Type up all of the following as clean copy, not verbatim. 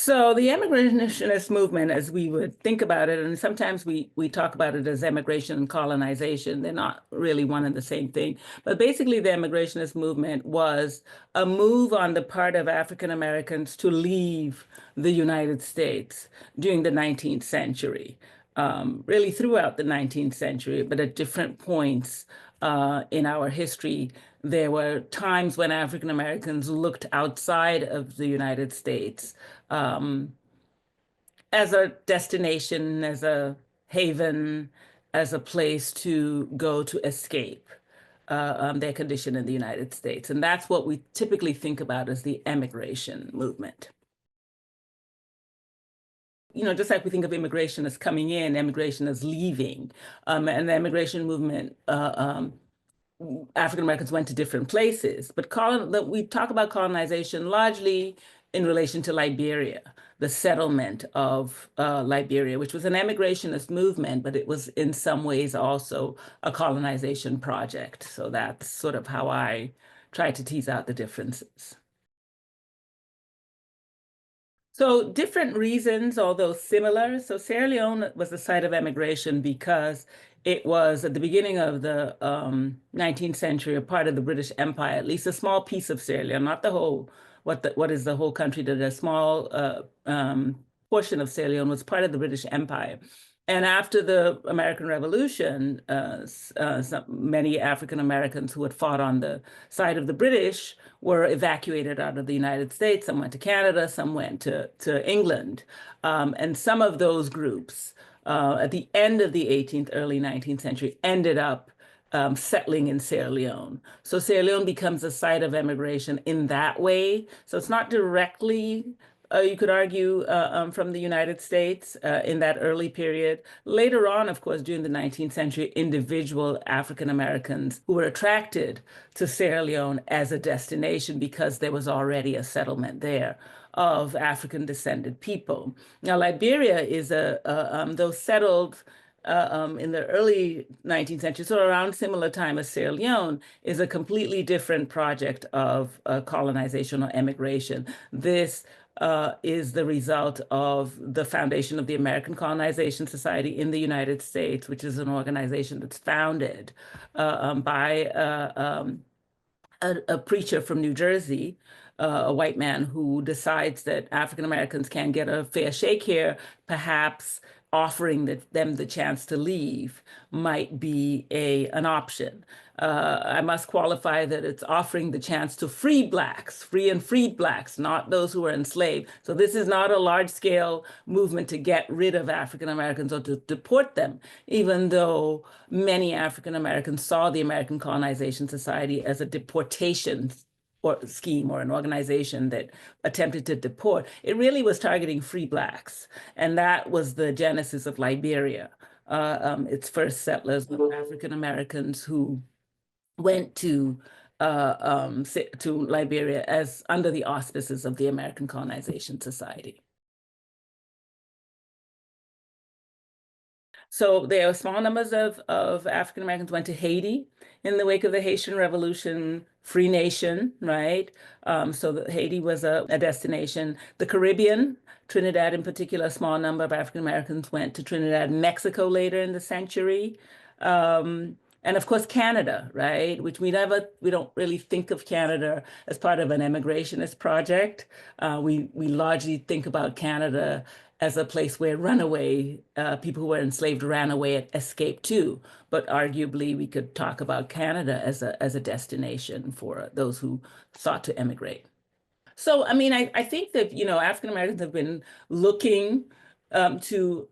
So the emigrationist movement, as we would think about it, and sometimes we talk about it as emigration and colonization, they're not really one and the same thing. But basically, the emigrationist movement was a move on the part of African Americans to leave the United States during the 19th century, really throughout the 19th century, but at different points in our history. There were times when African Americans looked outside of the United States as a destination, as a haven, as a place to go to escape their condition in the United States. And that's what we typically think about as the emigration movement. You know, just like we think of immigration as coming in, emigration as leaving, and the immigration movement, African Americans went to different places, but we talk about colonization largely in relation to Liberia, the settlement of Liberia, which was an emigrationist movement, but it was in some ways also a colonization project. So that's sort of how I try to tease out the differences. So different reasons, although similar. So Sierra Leone was the site of emigration because it was at the beginning of the 19th century, a part of the British Empire, at least a small piece of Sierra Leone, not the whole, what is the whole country, that a small portion of Sierra Leone was part of the British Empire. And after the American Revolution, many African Americans who had fought on the side of the British were evacuated out of the United States. Some went to Canada, some went to England. And some of those groups at the end of the 18th, early 19th century ended up settling in Sierra Leone. So Sierra Leone becomes a site of emigration in that way. So it's not directly you could argue, from the United States in that early period. Later on, of course, during the 19th century, individual African Americans who were attracted to Sierra Leone as a destination because there was already a settlement there of African descended people. Now, Liberia is though settled in the early 19th century, so around similar time as Sierra Leone, is a completely different project of colonization or emigration. This is the result of the foundation of the American Colonization Society in the United States, which is an organization that's founded by a preacher from New Jersey, a white man who decides that African Americans can get a fair shake here, perhaps offering them the chance to leave might be an option. I must qualify that it's offering the chance to free Blacks, free and freed Blacks, not those who were enslaved. So this is not a large-scale movement to get rid of African Americans or to deport them, even though many African Americans saw the American Colonization Society as a deportation or scheme or an organization that attempted to deport. It really was targeting free Blacks. And that was the genesis of Liberia. Its first settlers were African Americans who went to Liberia as under the auspices of the American Colonization Society. So there are small numbers of African Americans went to Haiti in the wake of the Haitian Revolution, free nation, right? So Haiti was a destination. The Caribbean, Trinidad in particular, a small number of African Americans went to Trinidad and Mexico later in the century. And of course, Canada, right? Which we don't really think of Canada as part of an emigrationist project. We largely think about Canada as a place where runaway people who were enslaved ran away and escaped to. But arguably, we could talk about Canada as a destination for those who sought to emigrate. So, I mean, I think that, you know, African Americans have been looking to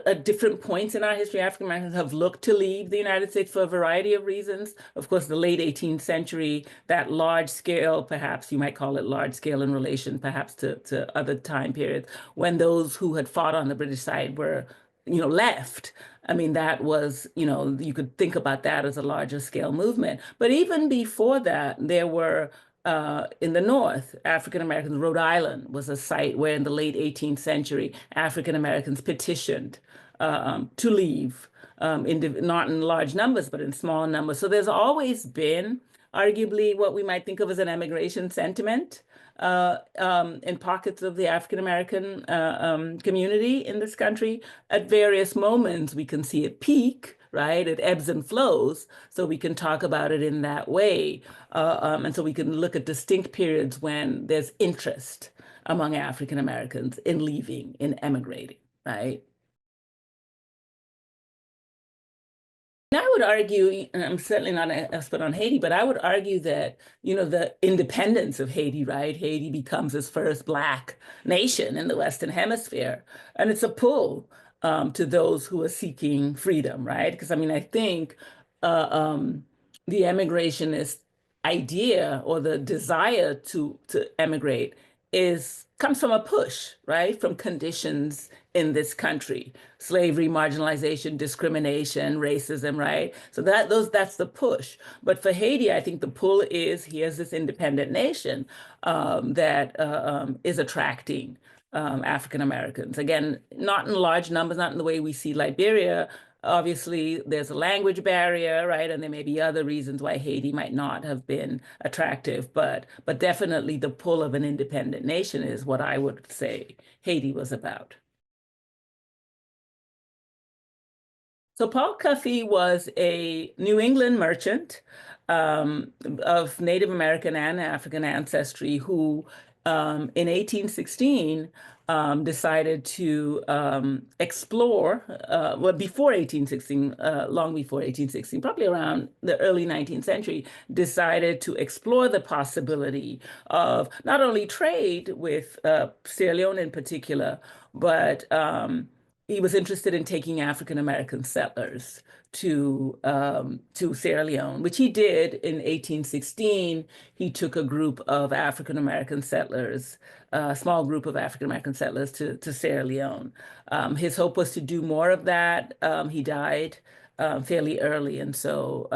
at different points in our history. African Americans have looked to leave the United States for a variety of reasons. Of course, the late 18th century, that large scale, perhaps you might call it large scale in relation perhaps to other time periods, when those who had fought on the British side were, you know, left. I mean, that was, you know, you could think about that as a larger scale movement. But even before that, there were in the North, African Americans, Rhode Island was a site where in the late 18th century, African Americans petitioned to leave, not in large numbers, but in small numbers. So there's always been arguably what we might think of as an emigration sentiment in pockets of the African American community in this country. At various moments, we can see it peak, right? It ebbs and flows, so we can talk about it in that way. And so we can look at distinct periods when there's interest among African Americans in leaving, in emigrating, right? And I would argue, and I'm certainly not an expert on Haiti, but I would argue that, the independence of Haiti, right? Haiti becomes its first Black nation in the Western Hemisphere. And it's a pull to those who are seeking freedom, right? Because I mean, I think uh, um, the emigrationist idea or the desire to emigrate comes from a push, right? From conditions in this country, slavery, marginalization, discrimination, racism, right? So that's the push. But for Haiti, I think the pull is here's this independent nation that is attracting African Americans. Again, not in large numbers, not in the way we see Liberia. Obviously, there's a language barrier, right? And there may be other reasons why Haiti might not have been attractive, but definitely the pull of an independent nation is what I would say Haiti was about. So Paul Cuffe was a New England merchant of Native American and African ancestry who, in 1816, decided to explore, well, before 1816, long before 1816, probably around the early 19th century, decided to explore the possibility of not only trade with Sierra Leone in particular, but he was interested in taking African American settlers to Sierra Leone, which he did in 1816. He took a group of African American settlers, a small group of African American settlers to Sierra Leone. His hope was to do more of that. He died fairly early, and so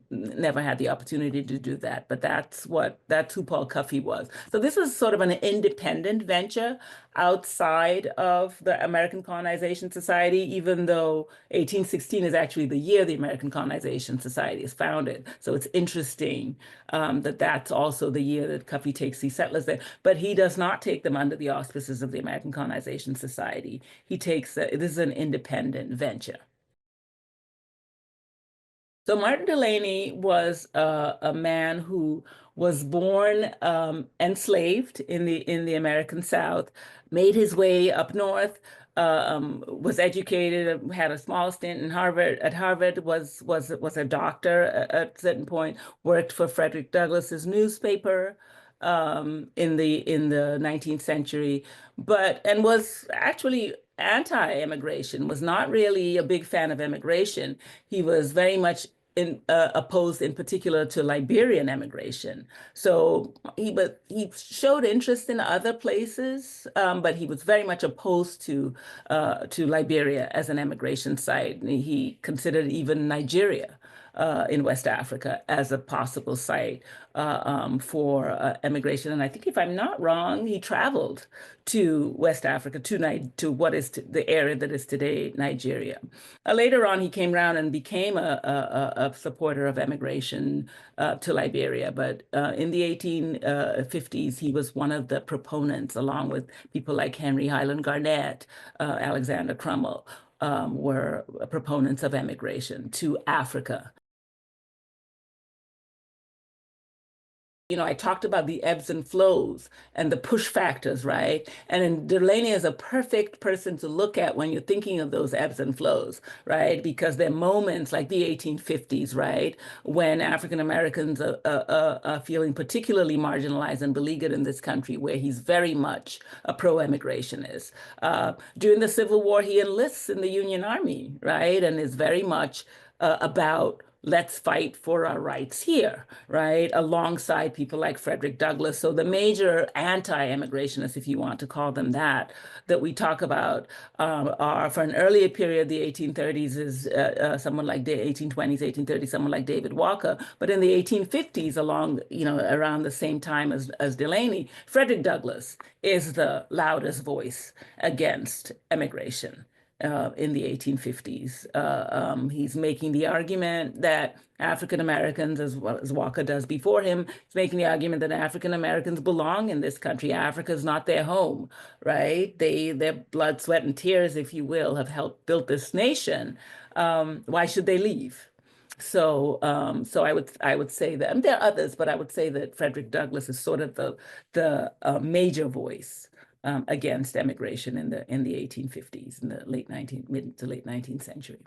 never had the opportunity to do that. But that's who Paul Cuffe was. So this was sort of an independent venture outside of the American Colonization Society, even though 1816 is actually the year the American Colonization Society is founded. So it's interesting that that's also the year that Cuffe takes these settlers there. But he does not take them under the auspices of the American Colonization Society. He takes, this is an independent venture. So Martin Delany was a man who was born enslaved in the American South, made his way up north, was educated, had a small stint in Harvard. At Harvard, was a doctor at a certain point. Worked for Frederick Douglass's newspaper in the 19th century, and was actually anti-immigration, was not really a big fan of immigration. He was very much opposed in particular to Liberian immigration. So he showed interest in other places, but he was very much opposed to Liberia as an immigration site. He considered even Nigeria in West Africa as a possible site for immigration. And I think, if I'm not wrong, he traveled to West Africa, to what is the area that is today Nigeria. Later on, he came around and became a supporter of immigration to Liberia. But in the 1850s, he was one of the proponents, along with people like Henry Highland Garnett, Alexander Crummell, were proponents of immigration to Africa. I talked about the ebbs and flows and the push factors, right? And Delany is a perfect person to look at when you're thinking of those ebbs and flows, right? Because there are moments like the 1850s, right, when African Americans are feeling particularly marginalized and beleaguered in this country, where he's very much a pro-immigrationist. During the Civil War, he enlists in the Union Army, right, and is very much about let's fight for our rights here, right? Alongside people like Frederick Douglass. So the major anti-immigrationists, if you want to call them that we talk about are, for an earlier period, the 1830s, is someone like the 1820s, 1830s, someone like David Walker. But in the 1850s, around the same time as Delany, Frederick Douglass is the loudest voice against immigration. in the 1850s. He's making the argument that African Americans, as well as Walker does before him, he's making the argument that African Americans belong in this country. Africa is not their home, right? Their blood, sweat, and tears, if you will, have helped build this nation. Why should they leave? So I would say that, and there are others, but I would say that Frederick Douglass is sort of the major voice against emigration in the 1850s, in the mid to late 19th century.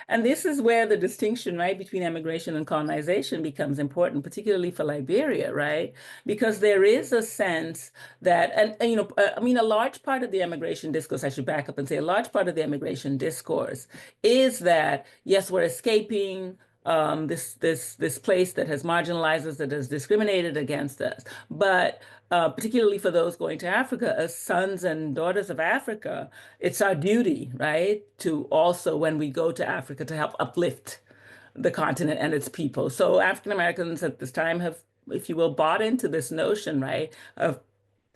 And this is where the distinction, right, between emigration and colonization becomes important, particularly for Liberia, right? Because there is a sense that, I mean, a large part of the emigration discourse, I should back up and say a large part of the emigration discourse is that, yes, we're escaping this place that has marginalized us, that has discriminated against us. But particularly for those going to Africa, as sons and daughters of Africa, it's our duty, right, to also, when we go to Africa, to help uplift the continent and its people. So African Americans at this time have, if you will, bought into this notion, right, of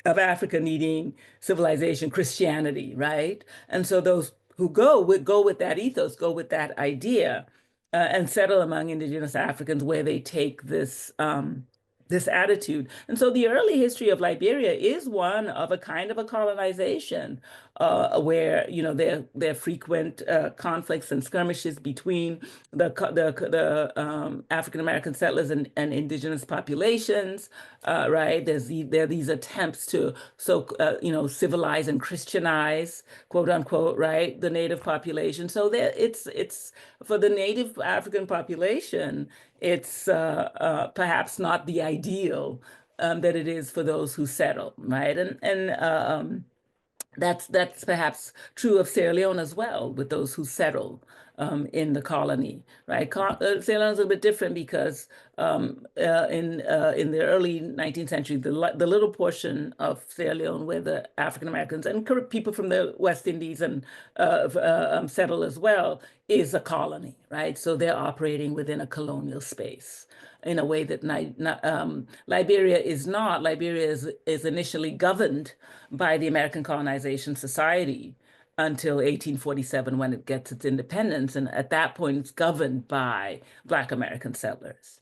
Africa needing civilization, Christianity, right? And so those who go would go with that ethos, go with that idea, and settle among indigenous Africans where they take this attitude. And so the early history of Liberia is one of a kind of a colonization, where there are frequent conflicts and skirmishes between the African American settlers and indigenous populations, right? There are these attempts to civilize and Christianize, quote unquote, right, the native population. So it's for the native African population, it's perhaps not the ideal that it is for those who settle, right? And that's perhaps true of Sierra Leone as well, with those who settle in the colony, right? Sierra Leone is a little bit different because in the early 19th century, the little portion of Sierra Leone where the African Americans and people from the West Indies and settle as well is a colony, right? So they're operating within a colonial space in a way that Liberia is not. Liberia is initially governed by the American Colonization Society until 1847 when it gets its independence. And at that point, it's governed by Black American settlers.